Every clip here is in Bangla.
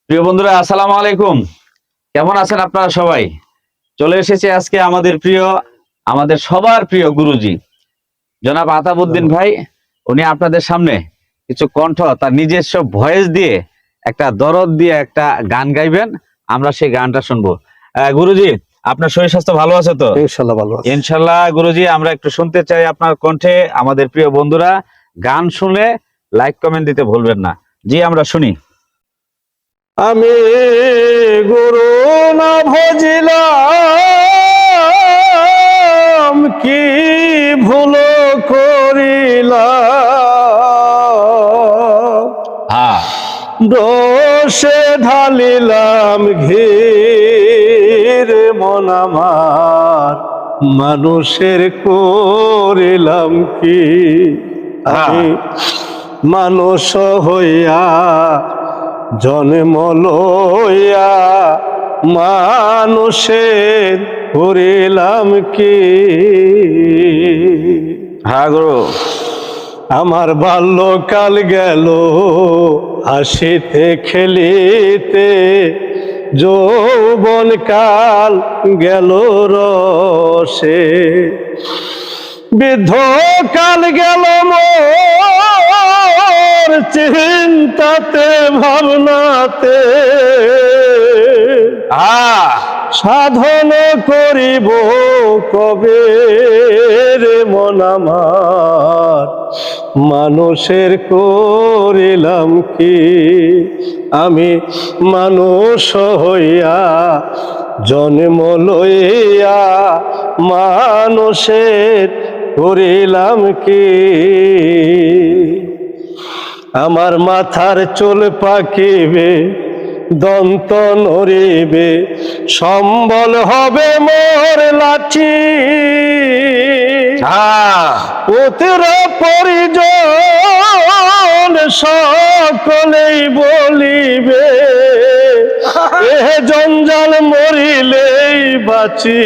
প্রিয় বন্ধুরা, আসসালামু আলাইকুম। কেমন আছেন আপনারা সবাই? চলে এসেছে আজকে আমাদের সবার প্রিয় গুরুজি জনাব আতাবউদ্দিন ভাই। উনি আপনাদের সামনে কিছু কণ্ঠ, তার নিজস্ব ভয়েস দিয়ে, একটা দরদ দিয়ে একটা গান গাইবেন। আমরা সেই গানটা শুনবো। গুরুজি, আপনার শরীর স্বাস্থ্য ভালো আছে তো? ইনশাআল্লাহ ভালো আছে। ইনশাল্লাহ। গুরুজি, আমরা একটু শুনতে চাই আপনার কণ্ঠে। আমাদের প্রিয় বন্ধুরা গান শুনে লাইক কমেন্ট দিতে ভুলবেন না। জি, আমরা শুনি। আমি গুরু না ভজিলাম, কি ভুল করিলাম, হ্যাঁ, দোষে ঢালিলাম ঘির মন আমার, মানুষের করিলাম কি। আমি মানুষ হইয়া জন্ম লইয়া মানুষের করিলাম কি। হ্যাঁ গুরু। আমার বাল্যকাল গেল হাসিতে খেলিতে, যৌবন কাল গেল রসে, বৃদ্ধ কাল গেল মোর চিন্তাতে ভাবনাতে, সাধন করিব কবে রে মন আমার, মানুষের করিলাম কি। আমি মানুষ হইয়া জন্ম লইয়া মানুষের করিলাম কি। আমার মাথার চুল পাকিবে, দন্ত নড়িবে, সম্বল হবে মোর লাঠি, পুত্র পরিজন সকলেই বলিবে, এ জঞ্জাল মরিলেই বাঁচি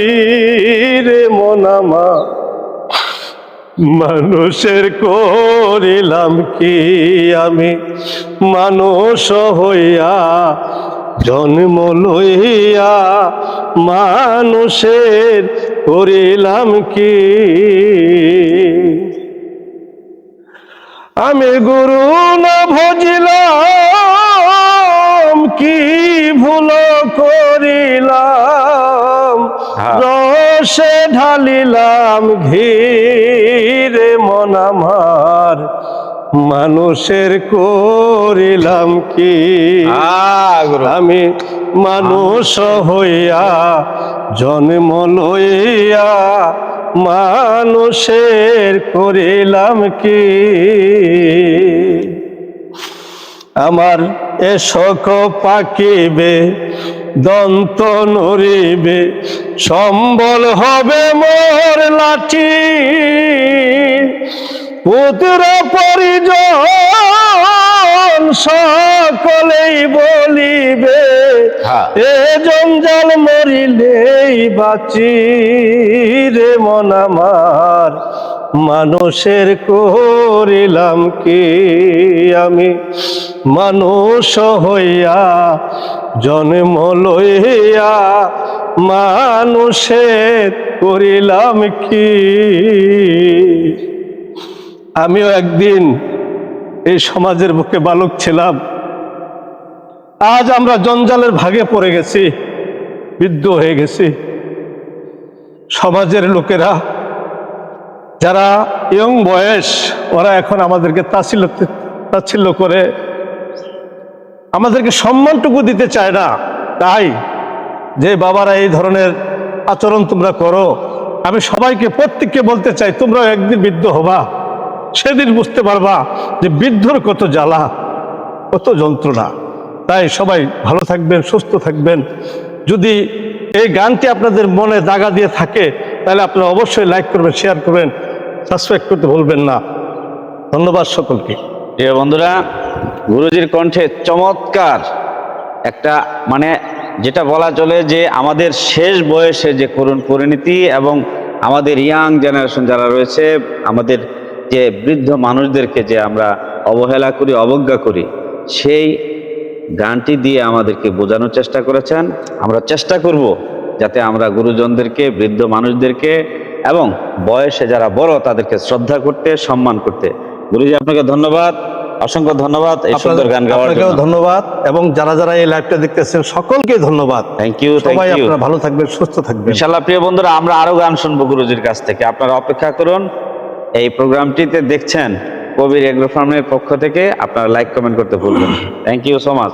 রে মন আমার, মানুষের করিলাম কি। আমি মানুষ হইয়া জন্ম লইয়া মানুষের করিলাম কি। আমি গুরু না ভজিলাম, কি ভুল করিলাম, রসে ঢালিলাম ঘিরে মন আমার, মানুষের করিলাম কি। আমি মানুষ হইয়া জন্ম লইয়া মানুষের করিলাম কি। আমার এশক পাকিবে, দন্ত নড়িবে, সম্বল হবে মোর লাঠি, পুত্র পরিজন সকলেই বলিবে, এ জঞ্জাল মরিলেই বাঁচি রে মন আমার, মানুষের করিলাম কি। আমি মানুষ হইয়া জন্ম লইয়া মানুষের করিলাম কি। আমিও একদিন এই সমাজের বুকে বালক ছিলাম, আজ আমরা জঞ্জালের ভাগে পড়ে গেছি, বৃদ্ধ হয়ে গেছি। সমাজের লোকেরা যারা ইয়ং বয়স, ওরা এখন আমাদেরকে তাচ্ছিল্য করে, আমাদেরকে সম্মানটুকু দিতে চায় না। তাই যে বাবারা এই ধরনের আচরণ তোমরা করো, আমি সবাইকে প্রত্যেককে বলতে চাই, তোমরাও একদিন বৃদ্ধ হবা, সেদিন বুঝতে পারবা যে বৃদ্ধর কত জ্বালা, কত যন্ত্রণা। তাই সবাই ভালো থাকবেন, সুস্থ থাকবেন। যদি এই গানটি আপনাদের মনে দাগা দিয়ে থাকে, তাহলে আপনারা অবশ্যই লাইক করবেন, শেয়ার করবেন, সাবস্ক্রাইব করতে ভুলবেন না। ধন্যবাদ সকলকে। প্রিয় বন্ধুরা, গুরুজির কণ্ঠে চমৎকার একটা, মানে যেটা বলা চলে যে আমাদের শেষ বয়সে যে করুণ পরিণতি, এবং আমাদের ইয়াং জেনারেশন যারা রয়েছে, আমাদের যে বৃদ্ধ মানুষদেরকে যে আমরা অবহেলা করি, অবজ্ঞা করি, সেই গানটি দিয়ে আমাদেরকে বোঝানোর চেষ্টা করেছেন। আমরা চেষ্টা করব যাতে আমরা গুরুজনদেরকে, বৃদ্ধ মানুষদেরকে এবং বয়সে যারা বড় তাদেরকে শ্রদ্ধা করতে, সম্মান করতে। গুরুজি আপনাকে ধন্যবাদ, অসংখ্য ধন্যবাদ এই সুন্দর গান গাওয়ার আপনাকেও জন্য। ধন্যবাদ, এবং যারা যারা এই লাইভটা দেখতেছেন সকলকে ধন্যবাদ। থ্যাংক ইউ, সবাই থ্যাংক ইউ। আপনারা ভালো থাকবেন, সুস্থ থাকবেন। ইনশাআল্লাহ প্রিয় বন্ধুরা, আমরা আরো গান শুনবো গুরুজির কাছ থেকে, আপনারা অপেক্ষা করুন। এই প্রোগ্রামটিতে দেখছেন কবির এগ্রো ফার্মের পক্ষ থেকে, আপনারা লাইক কমেন্ট করতে ভুলবেন না। Thank you so much.